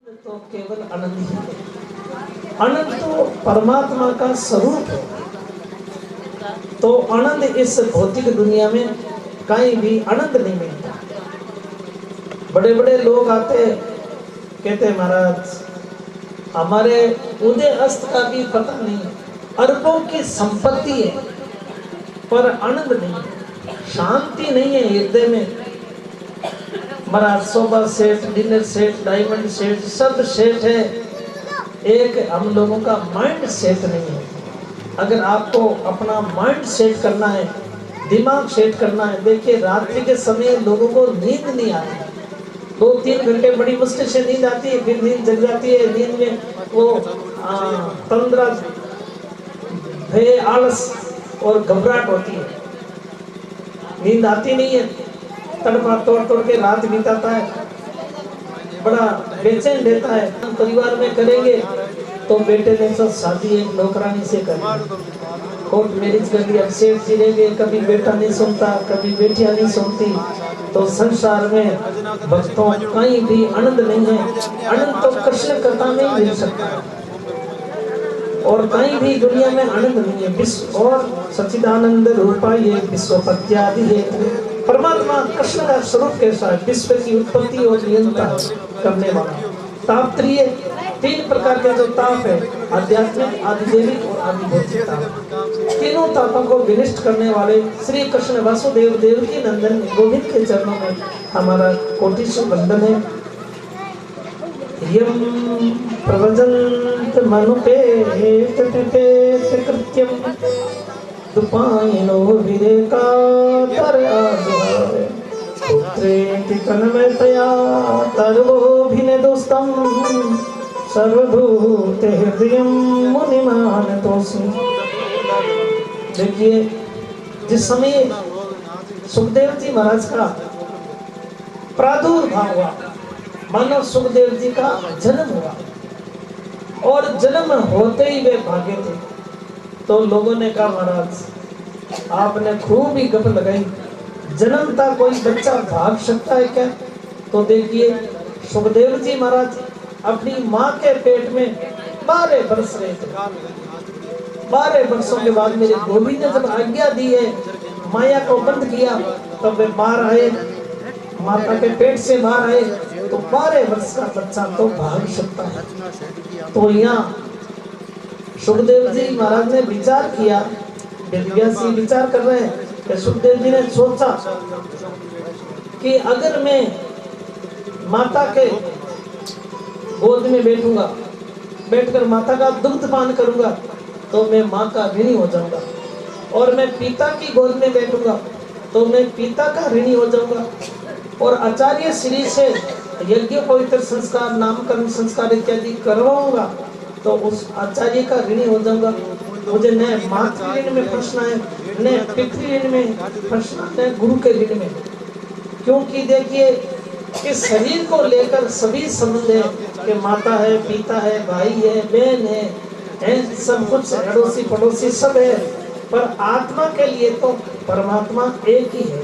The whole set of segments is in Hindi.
तो केवल आनंद ही है। आनंद तो परमात्मा का स्वरूप है। तो आनंद इस भौतिक दुनिया में कहीं भी आनंद नहीं मिलता। बड़े बड़े लोग आते कहते महाराज हमारे उदय अस्त का भी पता नहीं, अरबों की संपत्ति है पर आनंद नहीं है, शांति नहीं है हृदय में। महाराज sofa set, dinner set, diamond set, सब सेट है, एक हम लोगों का माइंड सेट नहीं है। अगर आपको अपना माइंड सेट करना है, दिमाग सेट करना है, देखिए रात्रि के समय लोगों को नींद नहीं आती, 2-3 घंटे बड़ी मुश्किल से नींद आती है, फिर नींद जग जाती है। नींद में वो तंद्रा, भय, आलस और घबराहट होती है, नींद आती नहीं है, तड़पा तोड़ तोड़ के रात बिताता है, बड़ा बेचैन रहता है। परिवार में करेंगे तो बेटे ने सब शादी एक नौकरानी से कर, कोर्ट मैरिज कर लिया, सेठ जी रहेंगे, कभी बेटा नहीं सुनता, कभी बेटियां नहीं सुनती। तो संसार में भक्तों कहीं भी आनंद नहीं है। आनंद तो कृष्ण कथा में ही मिल सकता है और कहीं भी दुनिया में आनंद नहीं है। विश्व और सच्चिदानंद रूपा ये विश्वपत्यादि है। परमात्मा कृष्ण का स्वरूप कैसा है? विश्व की उत्पत्ति और नियंत्रण करने वाला। तापत्रीय 3 प्रकार के जो ताप है, आध्यात्मिक, आधिदैविक और आधिभौतिक ताप। तीनों तापों को विनिष्ट करने वाले श्री कृष्ण वासुदेव देवकी नंदन गोविंद के चरणों में हमारा कोटिश वंदन है। यम प्रवजंत मनुपे कृत्यम दुपायनो विरेका तर आजुहारे पुत्रेति तन्मयतया तर्वोभिनेदुस्तं सर्वभूते हृदयं मुनिमानतोऽस्मि। देखिए जिस समय सुखदेव जी महाराज का प्रादुर्भाव हुआ, मानो सुखदेव जी का जन्म हुआ और जन्म होते ही वे भागे थे, तो लोगों ने कहा महाराज आपने खूब ही गप लगाई, जन्मता कोई बच्चा भाग सकता है क्या? तो देखिए सुखदेव जी महाराज अपनी माँ के पेट में 12 वर्ष रहे थे। 12 वर्षों के बाद मेरे गोविंद ने जब आज्ञा दी है, माया को बंद किया, तब वे बाहर आए, माता के पेट से बाहर आए, तो 12 वर्ष का बच्चा तो भाग सकता है। तो यहाँ सुखदेव जी महाराज ने विचार किया, व्यासी विचार कर रहे हैं कि सुखदेव जी ने सोचा कि अगर मैं माता के गोद में बैठूंगा, बैठकर माता का दुग्ध पान करूंगा तो मैं माँ का ऋणी हो जाऊंगा, और मैं पिता की गोद में बैठूंगा तो मैं पिता का ऋणी हो जाऊंगा, और आचार्य श्री से यज्ञ पवित्र संस्कार, नामकरण संस्कार इत्यादि करवाऊंगा तो उस आचार्य का ऋणी हो जाऊंगा। मुझे न मातृ ऋण में फंसना है, न पितृ ऋण में फंसना, न गुरु के ऋण में। क्योंकि देखिए इस शरीर को लेकर सभी संबंध है कि माता है, पिता है, भाई है, बहन है, सब कुछ अड़ोसी पड़ोसी सब है, पर आत्मा के लिए तो परमात्मा एक ही है,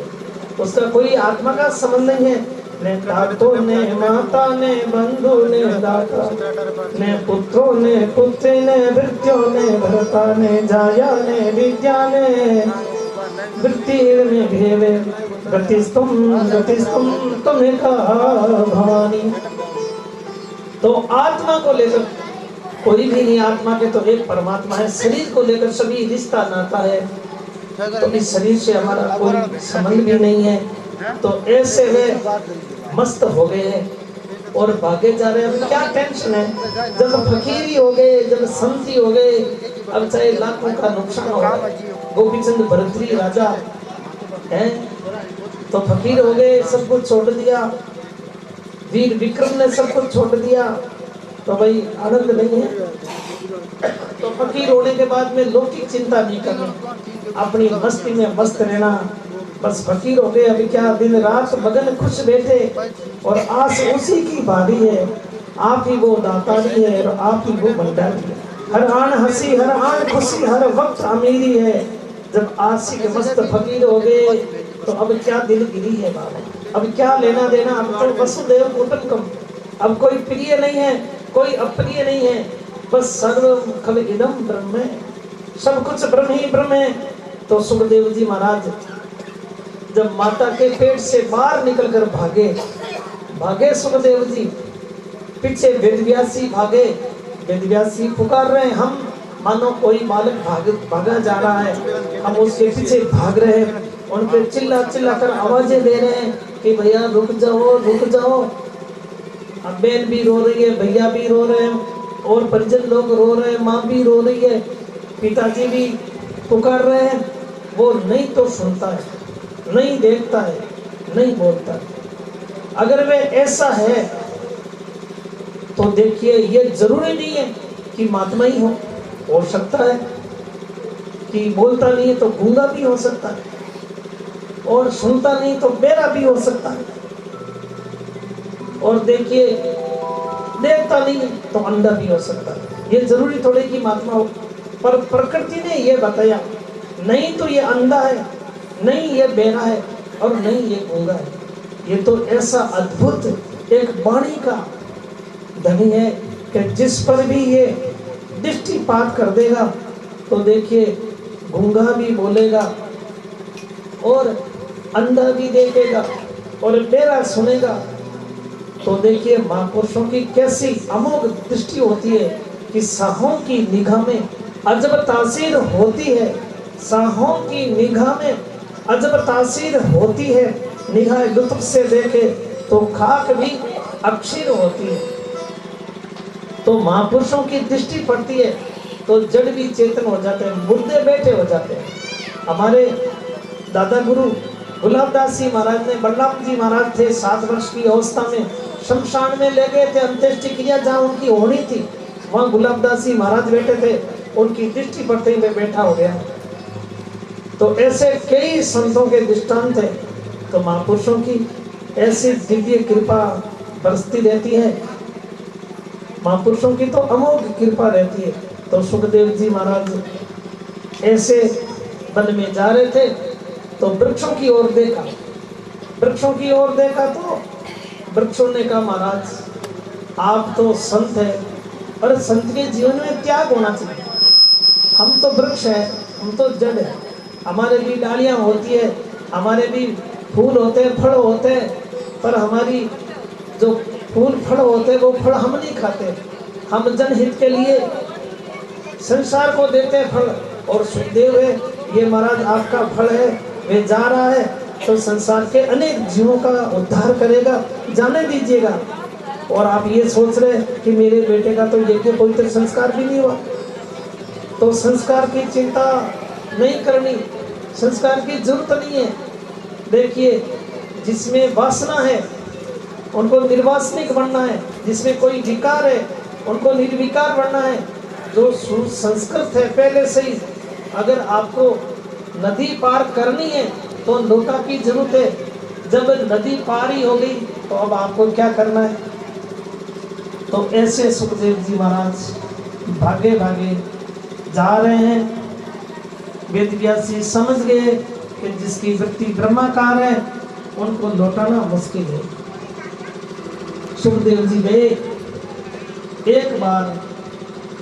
उसका कोई आत्मा का संबंध नहीं है। ने तातो ने माता ने बंधु ने दाता ने पुत्रों ने पुत्री ने भृत्यो ने भरता ने जाया ने विद्या ने वृत्ति ने भेवे गतिस्तुम तुम्हें कहा भवानी। तो आत्मा को लेकर कोई भी नहीं, आत्मा के तो एक परमात्मा है। शरीर को लेकर सभी रिश्ता नाता है, तो इस शरीर से हमारा कोई संबंध भी नहीं है। तो ऐसे वे मस्त हो गए हैं और भागे जा रहे हैं। क्या टेंशन है? जब फकीरी हो गए, जब संती हो गए, अब चाहे लाखों का नुकसान हो, गोपीचंद भरतरी राजा हैं तो फकीर हो गए, सब कुछ छोड़ दिया। वीर विक्रम ने सब कुछ छोड़ दिया, तो भाई आनंद नहीं है। तो फकीर होने के बाद में लौकिक चिंता नहीं करनी, अपनी मस्ती में मस्त रहना, बस फकीर हो गए। अभी क्या दिन रात मगन खुश बैठे और आस उसी की भारी है, आप ही वो दातारी है और आप ही वो भंडारी है। हर आन हंसी, हर आन खुशी, हर वक्त अमीरी है। जब आशिक मस्त फकीर हो गए तो अब क्या दिलगिरी है बाबा, अब क्या लेना देना, अब तो वसुदेव कुटुंबकम, अब कोई प्रिय नहीं है, कोई अप्रिय नहीं है, बस सर्व खल इदम ब्रह्म है, सब कुछ ब्रह्म ही ब्रह्म है। तो सुखदेव जी महाराज जब माता के पेट से बाहर निकलकर भागे सुखदेव जी, पीछे वेदव्यासी भागे, वेदव्यासी पुकार रहे हैं, हम मानो कोई बालक भागा जा रहा है, हम उसके पीछे भाग रहे हैं, उन पे चिल्ला कर आवाजें दे रहे हैं कि भैया रुक जाओ। अब बहन भी रो रही है, भैया भी रो रहे हैं, और परिजन लोग रो रहे हैं, माँ भी रो रही है, पिताजी भी पुकार रहे हैं। वो नहीं तो सुनता है, नहीं देखता है, नहीं बोलता है। अगर वे ऐसा है तो देखिए, ये जरूरी नहीं है कि महात्मा ही हो सकता है कि बोलता नहीं है तो गूंगा भी हो सकता है, और सुनता नहीं तो बेरा भी हो सकता है, और देखिए देखता नहीं तो अंधा भी हो सकता है। ये जरूरी थोड़े कि महात्मा हो, पर प्रकृति ने ये बताया, नहीं तो ये अंधा है, नहीं ये बेरा है, और नहीं ये गूंगा है। ये तो ऐसा अद्भुत एक वाणी का धनी है कि जिस पर भी ये दृष्टिपात कर देगा तो देखिए गूंगा भी बोलेगा, और अंधा भी देखेगा, और बेरा सुनेगा। तो देखिए महापुरुषों की कैसी अमोघ दृष्टि होती है कि साहों की निगाह में अजब तासीर होती है, साहों की निगाह में अजब तासीर होती है। निगाह लुत्फ से देखे तो खाक भी अक्षीर होती है। तो महापुरुषों की दृष्टि पड़ती है तो जड़ भी चेतन हो जाते हैं, मुर्दे बैठे हो जाते हैं। हमारे दादा गुरु गुलाबदास जी महाराज ने, बलराम जी महाराज थे 7 वर्ष की अवस्था में शमशान में ले गए थे, अंत्येष्टि क्रिया जहाँ उनकी होनी थी वहाँ गुलाबदास जी महाराज बैठे थे, उनकी दृष्टि पड़ते ही मैं बैठा हो गया। तो ऐसे कई संतों के दृष्टांत थे। तो महापुरुषों की ऐसी दिव्य कृपा बरसती रहती है, महापुरुषों की तो अमोघ कृपा रहती है। तो सुखदेव जी महाराज ऐसे वन में जा रहे थे तो वृक्षों की ओर देखा, तो वृक्षों ने कहा, महाराज आप तो संत है, और संत के जीवन में त्याग होना चाहिए। हम तो वृक्ष है, हम तो जड़ है, हमारे भी डालियां होती है, हमारे भी फूल होते हैं, फल होते हैं, पर हमारी जो फूल फल होते हैं वो फल हम नहीं खाते, हम जनहित के लिए संसार को देते हैं फल। और सुखदेव है, ये महाराज आपका फल है, वे जा रहा है तो संसार के अनेक जीवों का उद्धार करेगा, जाने दीजिएगा। और आप ये सोच रहे हैं कि मेरे बेटे का तो यज्ञ पवित्र संस्कार भी नहीं हुआ, तो संस्कार की चिंता नहीं करनी, संस्कार की जरूरत नहीं है। देखिए जिसमें वासना है उनको निर्वासनिक बनना है, जिसमें कोई विकार है उनको निर्विकार बनना है। जो संस्कृत है पहले से ही, अगर आपको नदी पार करनी है तो लोटा की जरूरत है, जब नदी पार ही हो गई तो अब आपको क्या करना है। तो ऐसे सुखदेव जी महाराज भागे जा रहे हैं। वेदव्यासी समझ गए कि जिसकी वृत्ति ब्रह्माकार है उनको लौटाना मुश्किल है। सुखदेव जी गए एक बार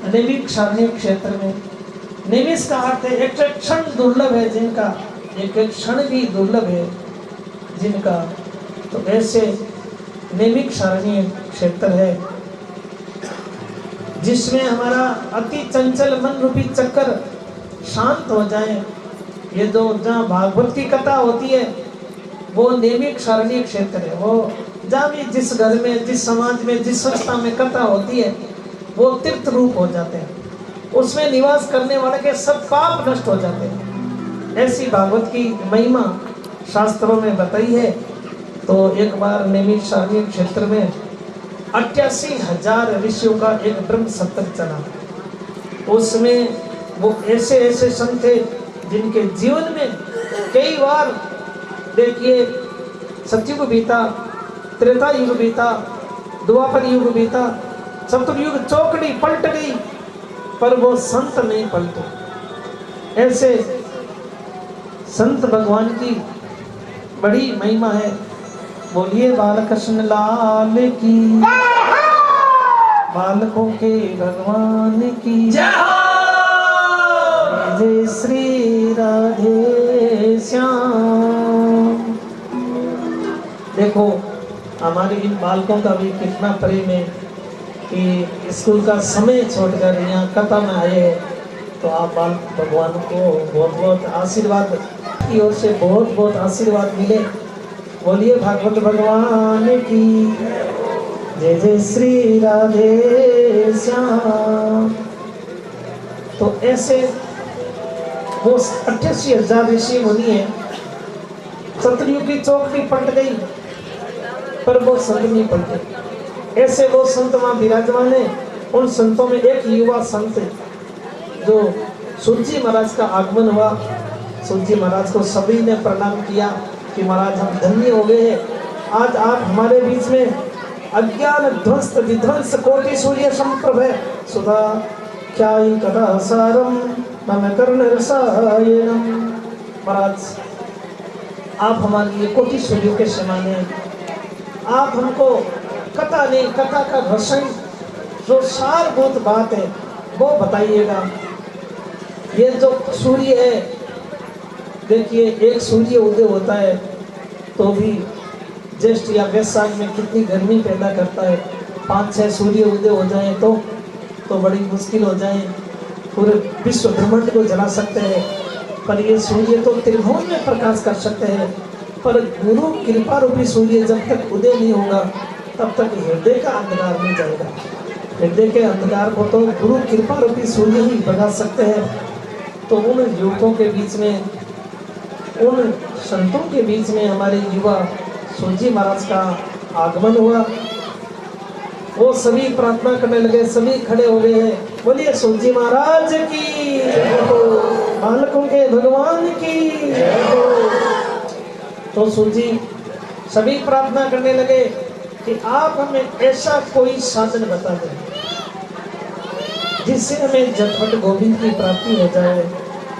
नैमिषारण्य क्षेत्र में। नैमिष का अर्थ है एक क्षण दुर्लभ है जिनका, एक क्षण भी दुर्लभ है जिनका। तो ऐसे नैमिषारण्य क्षेत्र है जिसमें हमारा अति चंचल मन रूपी चक्कर शांत हो जाए। ये जो जहाँ भागवत की कथा होती है वो नैमिषारण्य क्षेत्र है। वो जहाँ भी जिस घर में, जिस समाज में, जिस संस्था में कथा होती है वो तीर्थ रूप हो जाते हैं, उसमें निवास करने वाले के सब पाप नष्ट हो जाते हैं। ऐसी भागवत की महिमा शास्त्रों में बताई है। तो एक बार नैमिषारण्य क्षेत्र में 88,000 ऋषियों का एक ब्रह्म सत्र चला। उसमें वो ऐसे संत थे जिनके जीवन में कई बार देखिए सतयुग बीता, त्रेता युग बीता, द्वापर युग बीता, सतयुग चौकड़ी पलट गई, पर वो संत नहीं पलटे। ऐसे संत भगवान की बड़ी महिमा है। बोलिए बालकृष्ण लाल की, बालकों के भगवान की जय हो। जय श्री राधे श्याम। देखो हमारे इन बालकों का भी कितना प्रेम है कि स्कूल का समय छोड़कर यहाँ कथा में आए हैं। तो आप बाल भगवान को बहुत बहुत आशीर्वाद की ओर से बहुत बहुत आशीर्वाद मिले। बोलिए भागवत भगवान की जय। जय श्री राधे श्याम। तो ऐसे वो 88,000 ऋषि मुनि है। सतयुग की चौकड़ी पलट गई पर वो संत नहीं पलटे। ऐसे वो संत वहां विराजमान है। उन संतों में एक युवा संत है जो सूरजी महाराज का आगमन हुआ। सूरजी महाराज को सभी ने प्रणाम किया कि महाराज हम धन्य हो गए हैं, आज आप हमारे बीच में अज्ञान ध्वस्त विध्वंस कोटि सूर्य संप्रभ है सुधा क्या कथा सारम मम कर्ण रसायनम। महाराज आप हमारे लिए कोटि सूर्यों के समान हैं। आप हमको कथा नहीं, कथा का रसायन जो सारभूत बात है वो बताइएगा। ये जो सूर्य है, देखिए एक सूर्य उदय होता है तो भी ज्येष्ठ या वैशाख में कितनी गर्मी पैदा करता है। 5-6 सूर्य उदय हो जाए तो बड़ी मुश्किल हो जाए, पूरे विश्व ब्रह्मांड को जला सकते हैं। पर ये सूर्य तो त्रिभुवन में प्रकाश कर सकते हैं। पर गुरु कृपा रूपी सूर्य जब तक उदय नहीं होगा तब तक हृदय का अंधकार नहीं जाएगा। हृदय के अंधकार को तो गुरु कृपा रूपी सूर्य ही भगा सकते हैं। तो उन युवकों के बीच में, उन संतों के बीच में हमारे युवा सूरजी महाराज का आगमन हुआ। वो सभी प्रार्थना करने लगे, सभी खड़े हो गए हैं। बोलिए सूरजी महाराज की, बालकों के भगवान की। तो सूरजी सभी प्रार्थना करने लगे कि आप हमें ऐसा कोई साधन बता दें जिससे हमें झटपट गोविंद की प्राप्ति हो जाए,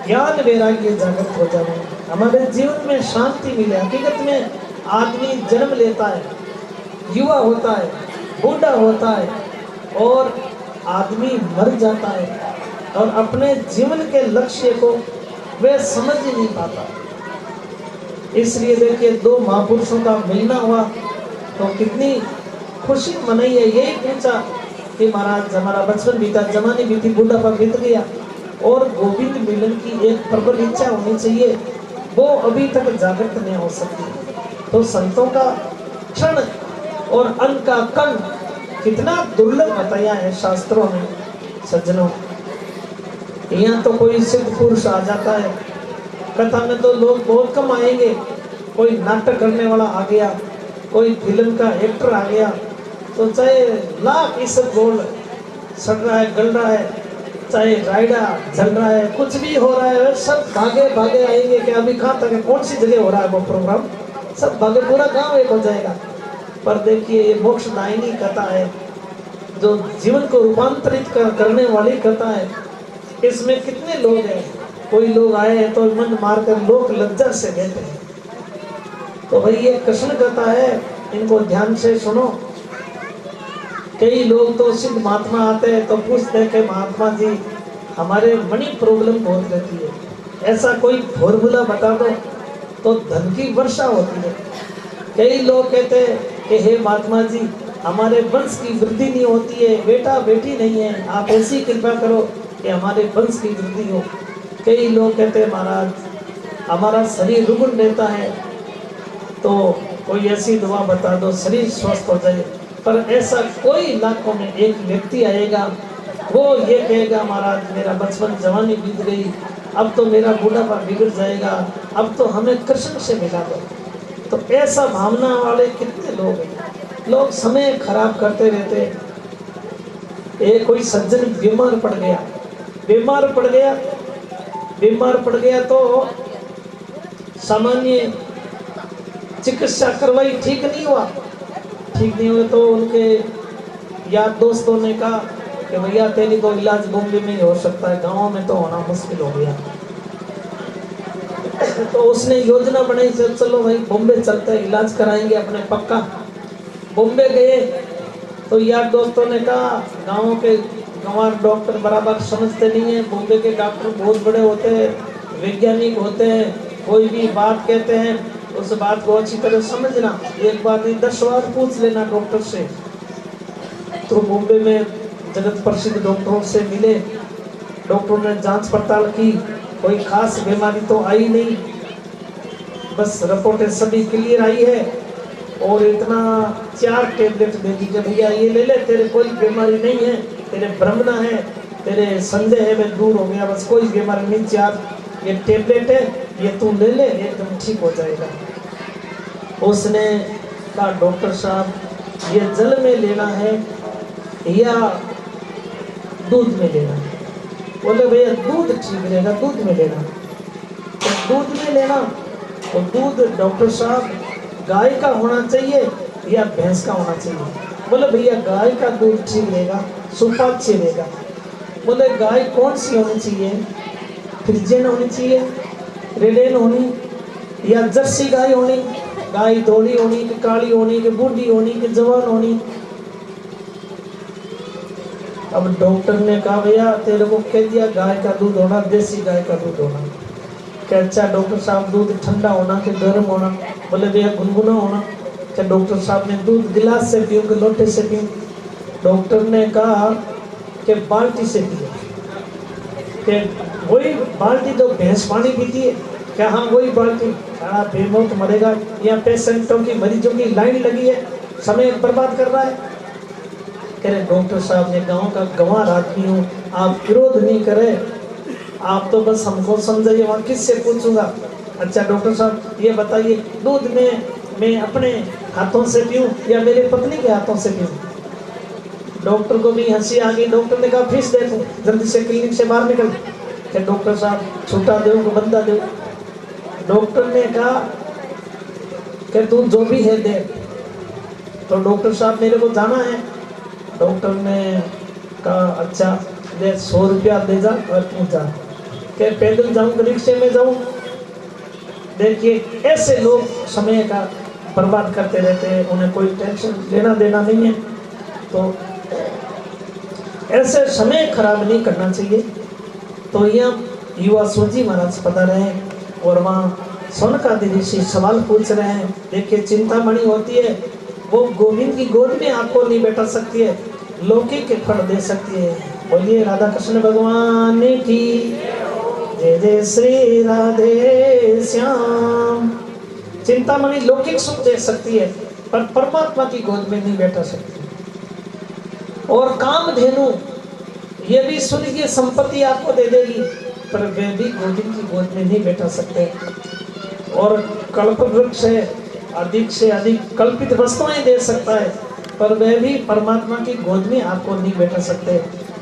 ज्ञान वैराग्य जागृत हो जाए, हमारे जीवन में शांति मिले। हकीकत में आदमी जन्म लेता है, युवा होता है, बूढ़ा होता है और आदमी मर जाता है और अपने जीवन के लक्ष्य को वह समझ ही नहीं पाता। इसलिए देखिए 2 महापुरुषों का मिलना हुआ तो कितनी खुशी मनाई है। यही पूछा कि महाराज हमारा बचपन बीता, जमाने बीती, बुढ़ापा बीत गया और गोविंद मिलन की एक प्रबल इच्छा होनी चाहिए, वो अभी तक जागृत नहीं हो सकती। तो संतों का क्षण और अन्न का कण कितना दुर्लभ बताया है शास्त्रों में। सज्जनों, यहाँ तो कोई सिद्ध पुरुष आ जाता है, कथा में तो लोग बहुत कम आएंगे। कोई नाटक करने वाला आ गया, कोई फिल्म का एक्टर आ गया, तो चाहे लाख इज्जत गोल्ड सड़ रहा है, गल रहा है, चाहे रायडा जल रहा है, कुछ भी हो रहा है, सब भागे भागे आएंगे कि अभी कहाँ तक है, कौन सी जगह हो रहा है वो प्रोग्राम, सब भागे, पूरा गांव एक हो जाएगा। पर देखिए ये मोक्षदायिनी कथा है, जो जीवन को रूपांतरित करने वाली कथा है। इसमें कितने लोग हैं, कोई लोग आए हैं तो मन मारकर लोग लज्जा से कहते हैं। तो भाई ये कृष्ण कथा है, इनको ध्यान से सुनो। कई लोग तो सिद्ध महात्मा आते हैं तो पूछते हैं कि महात्मा जी हमारे मनी प्रॉब्लम बहुत रहती है, ऐसा कोई फॉर्मूला बता दो, तो धन की वर्षा होती है। कई लोग कहते हैं कि हे महात्मा जी हमारे वंश की वृद्धि नहीं होती है, बेटा बेटी नहीं है, आप ऐसी कृपा करो कि हमारे वंश की वृद्धि हो। कई लोग कहते हैं महाराज हमारा शरीर रुग्ण रहता है, तो कोई ऐसी दवा बता दो शरीर स्वस्थ हो जाए। पर ऐसा कोई लाखों में एक व्यक्ति आएगा, वो ये कहेगा महाराज मेरा बचपन जवानी बीत गई, अब तो मेरा बुढ़ापा बिगड़ जाएगा, अब तो हमें कृष्ण से मिला दो। तो ऐसा भावना वाले कितने लोग हैं। लोग समय खराब करते रहते। एक कोई सज्जन बीमार पड़ गया, बीमार पड़ गया तो सामान्य चिकित्सा करवाई, ठीक नहीं हुआ तो उनके यार दोस्तों ने कहा कि भैया तेरी तो इलाज बॉम्बे में ही हो सकता है, गाँव में तो होना मुश्किल हो गया। तो उसने योजना बनाई, चलो भाई बॉम्बे चलते हैं, इलाज कराएंगे अपने पक्का। बॉम्बे गए तो यार दोस्तों ने कहा गाँव के गंवार डॉक्टर बराबर समझते नहीं है, बॉम्बे के डॉक्टर बहुत बड़े होते हैं, वैज्ञानिक होते हैं, कोई भी बात कहते हैं उस बात को अच्छी तरह समझना, एक बार नहीं 10 बार पूछ लेना डॉक्टर से। तो बॉम्बे में जगत प्रसिद्ध डॉक्टरों से मिले, डॉक्टरों ने जांच पड़ताल की, कोई खास बीमारी तो आई नहीं, बस रिपोर्टें सभी क्लियर आई है और इतना 4 टैबलेट दे दीजिए भैया, ये ले ले, तेरे कोई बीमारी नहीं है, तेरे भ्रमना है, तेरे संदेह है वह दूर हो गया, बस कोई बीमारी नहीं, 4 ये टैबलेट है, ये तू ले ले, एकदम ठीक हो जाएगा। उसने कहा डॉक्टर साहब ये जल में लेना है या दूध में लेना है? बोले भैया दूध ठीक रहेगा, दूध में लेना। तो दूध में लेना, तो दूध डॉक्टर साहब गाय का होना चाहिए या भैंस का होना चाहिए? बोले भैया गाय का दूध ठीक रहेगा, सुपाच्य रहेगा। बोले गाय कौन सी होनी चाहिए? फ्रिजियन होनी चाहिए, रेडेन होनी या जर्सी गाय होनी? गाय धोली होनी कि काली होनी कि बूढ़ी होनी कि जवान होनी? अब डॉक्टर ने कहा भैया तेरे को कह दिया गाय का दूध होना, देसी गाय का दूध होना। क्या अच्छा डॉक्टर साहब दूध ठंडा होना कि गर्म होना? बोले भैया गुनगुना होना। क्या डॉक्टर साहब ने दूध गिलास से पीऊँ कि लोटे से पीऊँ? डॉक्टर ने कहा कि बाल्टी से पियो। कि वही बाल्टी जो भैंस पानी पीती है? क्या हाँ वही बाल्टी? हाँ बेमौत मरेगा, यहाँ पेशेंटों की मरीजों की लाइन लगी है, समय बर्बाद कर रहा है। कह रहे डॉक्टर साहब ने गांव का गंवार आदमी हूँ, आप विरोध नहीं करें, आप तो बस हमको समझाइए, वहाँ किससे पूछूंगा? अच्छा डॉक्टर साहब ये बताइए दूध में मैं अपने हाथों से पीऊँ या मेरे पत्नी के हाथों से पीऊँ? डॉक्टर को भी हंसी आ गई। डॉक्टर ने कहा फीस दे तू, जल्दी से क्लिनिक से बाहर निकल। क्या डॉक्टर साहब छूटा दो को बंदा दो? डॉक्टर ने कहा कि तू जो भी है दे। तो डॉक्टर साहब मेरे को जाना है। डॉक्टर ने कहा अच्छा दे 100 रुपया दे जा और तू जा। क्या पैदल जाऊँ कि रिक्शे में जाऊँ? देखिए ऐसे लोग समय का बर्बाद करते रहते हैं, उन्हें कोई टेंशन लेना देना नहीं है, तो ऐसे समय खराब नहीं करना चाहिए। तो यह युवा सूजी महाराज पता रहे और वहाँ सोनकादि ऋषि सवाल पूछ रहे हैं। देखिए चिंतामणि होती है वो गोविंद की गोद में आपको नहीं बैठा सकती है, लौकिक के फल दे सकती है। बोलिए राधा कृष्ण भगवान की जय जय श्री राधे श्याम। चिंतामणि लौकिक सुख दे सकती है पर परमात्मा की गोद में नहीं बैठा सकती। और कामधेनु ये भी स्वर्गीय संपत्ति आपको दे देगी पर वे भी गोविंद की गोद में नहीं बैठा सकते। और कल्प वृक्ष है, अधिक से अधिक कल्पित वस्तुएं दे सकता है पर वह भी परमात्मा की गोद में आपको नहीं बैठा सकते।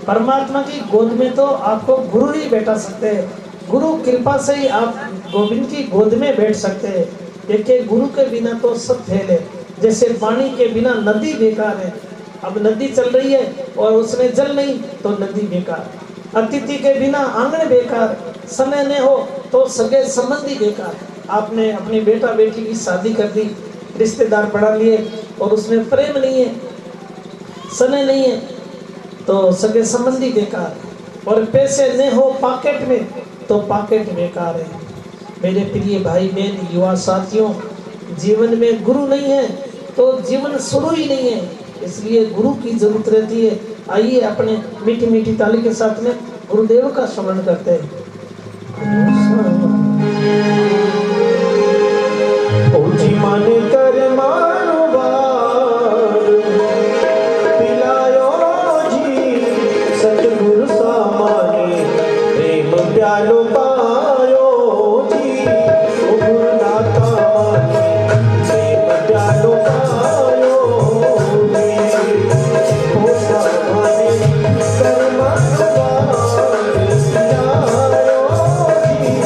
परमात्मा की गोद में तो आपको गुरु ही बैठा सकते हैं, गुरु कृपा से ही आप गोविंद की गोद में बैठ सकते हैं। देखिए गुरु के बिना तो सब फेल है, जैसे पानी के बिना नदी बेकार है। अब नदी चल रही है और उसमें जल नहीं तो नदी बेकार। अतिथि के बिना आंगन बेकार, समय न हो तो सगे संबंधी बेकार। आपने अपनी बेटा बेटी की शादी कर दी, रिश्तेदार बढ़ा लिए और उसमें प्रेम नहीं है, समय नहीं है तो सगे संबंधी बेकार। और पैसे न हो पॉकेट में तो पॉकेट बेकार है। मेरे प्रिय भाई बहन युवा साथियों, जीवन में गुरु नहीं है तो जीवन शुरू ही नहीं है, इसलिए गुरु की जरूरत रहती है। आइए अपने मीठी मीठी ताली के साथ में गुरुदेव का स्मरण करते हैं। ओजी मन कर मारो बार पिलायो जी, सतगुरु सामाने प्रेम प्यालो पायो जी। ओ गुरुनाथा माने प्रेम प्यालो पायो जी। ओ सामाने कर मारो बार पिलायो जी,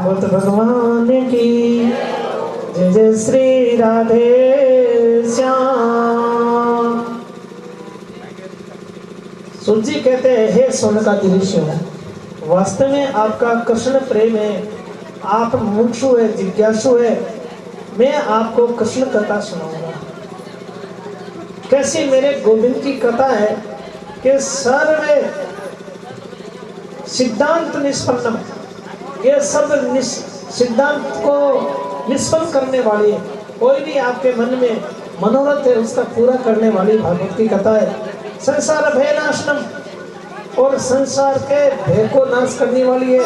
भागवत भगवान की जय जय श्री राधे श्याम। सूत जी कहते हैं, हे सोने का दृश्य है, वास्तव में आपका कृष्ण प्रेम है, आप मुमुक्षु है, जिज्ञासु है। मैं आपको कृष्ण कथा सुनाऊंगा। कैसी मेरे गोविंद की कथा है कि सर्वे सिद्धांत निष्पन्नम, ये सब सिद्धांत को निष्पन्न करने वाली है। कोई भी आपके मन में मनोरथ है उसका पूरा करने वाली भागवत की कथा है। संसार भय नाशनम, और संसार के भय को नाश करने वाली है।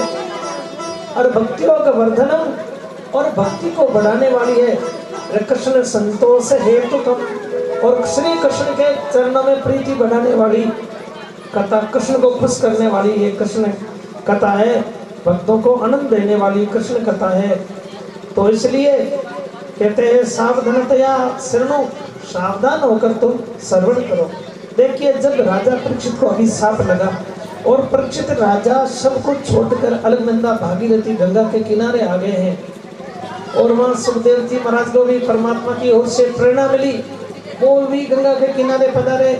और भक्तियों का वर्धनम, और भक्ति को बढ़ाने वाली है। कृष्ण संतोष हेतु कम, और श्री कृष्ण के चरणों में प्रीति बढ़ाने वाली कथा, कृष्ण को खुश करने वाली ये कृष्ण कथा है। भक्तों को आनंद देने वाली कृष्ण कथा है। तो इसलिए कहते हैं सावधानतया शरणो, सावधान होकर तुम श्रवण करो। देखिए, जब राजा परीक्षित को अभिशाप लगा और परीक्षित राजा सब कुछ छोड़कर अलकनंदा भागीरथी गंगा के किनारे आ गए हैं, और वहाँ सुखदेव जी महाराज को भी परमात्मा की ओर से प्रेरणा मिली, वो भी गंगा के किनारे पधारे।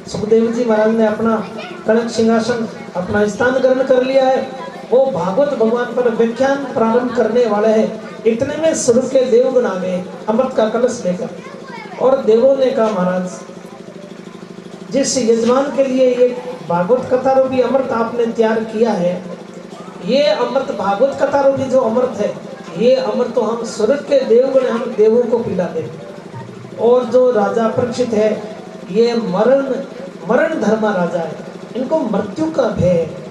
सुखदेव जी महाराज ने अपना कनक सिंहासन, अपना स्थान ग्रहण कर लिया है। वो भागवत भगवान पर व्याख्यान प्रारंभ करने वाले हैं। इतने में स्वर्ग के देवगण आ गए अमृत का कलश लेकर, और देवों ने कहा, महाराज, जिस यजमान के लिए ये भागवत कथा रूपी अमृत आपने तैयार किया है, ये अमृत भागवत कथा रूपी जो अमृत है, ये अमृत तो हम स्वर्ग के देवगण, हम देवों को पिला दें। और जो राजा परीक्षित है, ये मरण धर्मा राजा है, इनको मृत्यु का भय है,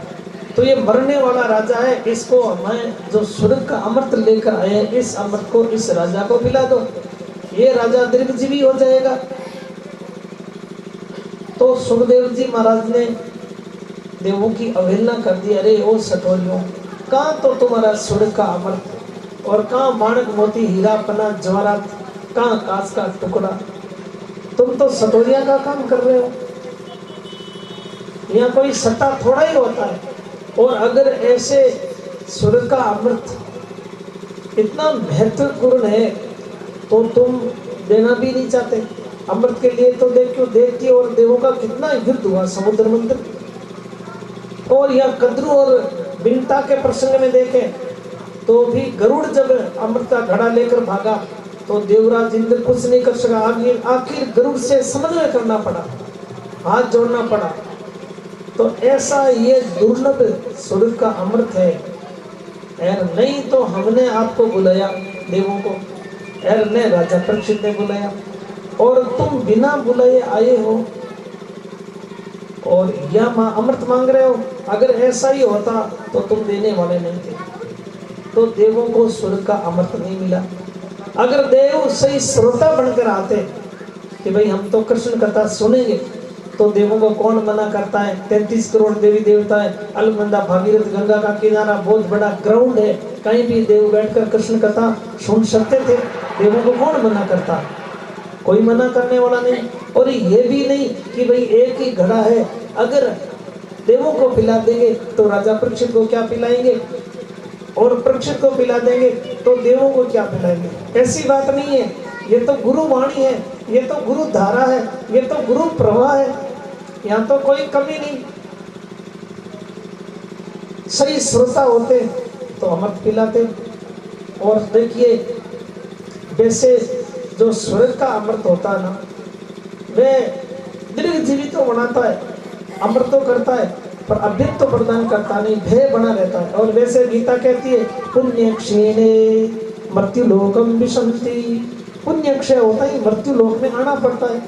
तो ये मरने वाला राजा है। इसको हमें जो स्वर्ग का अमृत लेकर आए, इस अमृत को इस राजा को पिला दो, ये राजा दीर्घजीवी हो जाएगा। तो सुखदेव जी महाराज ने देवों की अवहेलना कर दी। अरे ओ सटोरियों, कहाँ तो तुम्हारा स्वर्ग का अमृत, और कहाँ माणक मोती हीरा पन्ना जवाहरात, कहाँ कांच का टुकड़ा। तुम तो सटोरिया का काम कर रहे हो, यहाँ कोई सट्टा थोड़ा ही होता है। और अगर ऐसे स्वर्ग का अमृत इतना महत्वपूर्ण है तो तुम देना भी नहीं चाहते अमृत के लिए। तो देखियो, देखिए, और देवों का कितना युद्ध हुआ समुद्र मंथन। और यह कद्रु और बिनता के प्रसंग में देखे तो भी गरुड़ जब अमृत का घड़ा लेकर भागा तो देवराज इंद्र कुछ नहीं कर सका। आखिर गरुड़ से समन्वय करना पड़ा, हाथ जोड़ना पड़ा। तो ऐसा ये दुर्लभ स्वर्ग का अमृत है। यार नहीं तो हमने आपको बुलाया देवों को, यार ने राजा परीक्षित ने बुलाया, और तुम बिना बुलाए आए हो और यह अमृत मांग रहे हो। अगर ऐसा ही होता तो तुम देने वाले नहीं थे, तो देवों को स्वर्ग का अमृत नहीं मिला। अगर देव सही श्रोता बनकर आते कि भाई हम तो कृष्ण कथा सुनेंगे, तो देवों को कौन मना करता है। 33 करोड़ देवी देवता है, अलकनंदा भागीरथ गंगा का किनारा बहुत बड़ा ग्राउंड है, कहीं भी देव बैठकर कृष्ण कथा सुन सकते थे। देवों को कौन मना करता, कोई मना करने वाला नहीं। और ये भी नहीं कि भाई एक ही घड़ा है, अगर देवों को पिला देंगे तो राजा परीक्षित को क्या पिलाएंगे, और परीक्षित को पिला देंगे तो देवों को क्या पिलाएंगे। ऐसी बात नहीं है, ये तो गुरु वाणी है, ये तो गुरु धारा है, ये तो गुरु प्रवाह है, यहाँ तो कोई कमी नहीं। सही श्रोता होते तो अमृत पिलाते। और देखिए, वैसे जो स्वर्ग का अमृत होता है ना, वह दीर्घ जीवित तो बनाता है, अमृत तो करता है, पर अभ्युत तो प्रदान करता नहीं, भय बना रहता है। और वैसे गीता कहती है, पुण्य क्षीणे मृत्यु लोकम विशंति, पुण्य क्षय होता ही मृत्यु लोक में आना पड़ता है।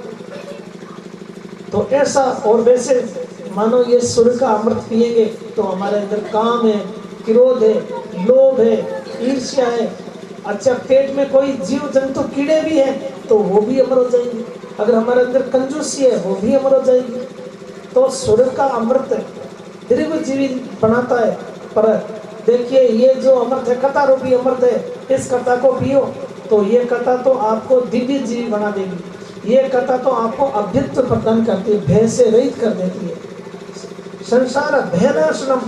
तो ऐसा, और वैसे मानो ये स्वर्ग का अमृत पिएंगे तो हमारे अंदर काम है, क्रोध है, लोभ है, ईर्ष्या है। अच्छा, पेट में कोई जीव जंतु कीड़े भी हैं तो वो भी अमर हो जाएंगे। अगर हमारे अंदर कंजूसी है वो भी अमर हो जाएगी। तो स्वर्ग का अमृत दीर्घ जीवी बनाता है। पर देखिए, ये जो अमृत है, कथा रूपी अमृत है, इस कथा को पियो तो ये कथा तो आपको दिव्य जीवी बना देगी। ये कथा तो आपको अभ्युत्व प्रदान करती है, भय से रहित कर देती है। संसार भयनाशनम,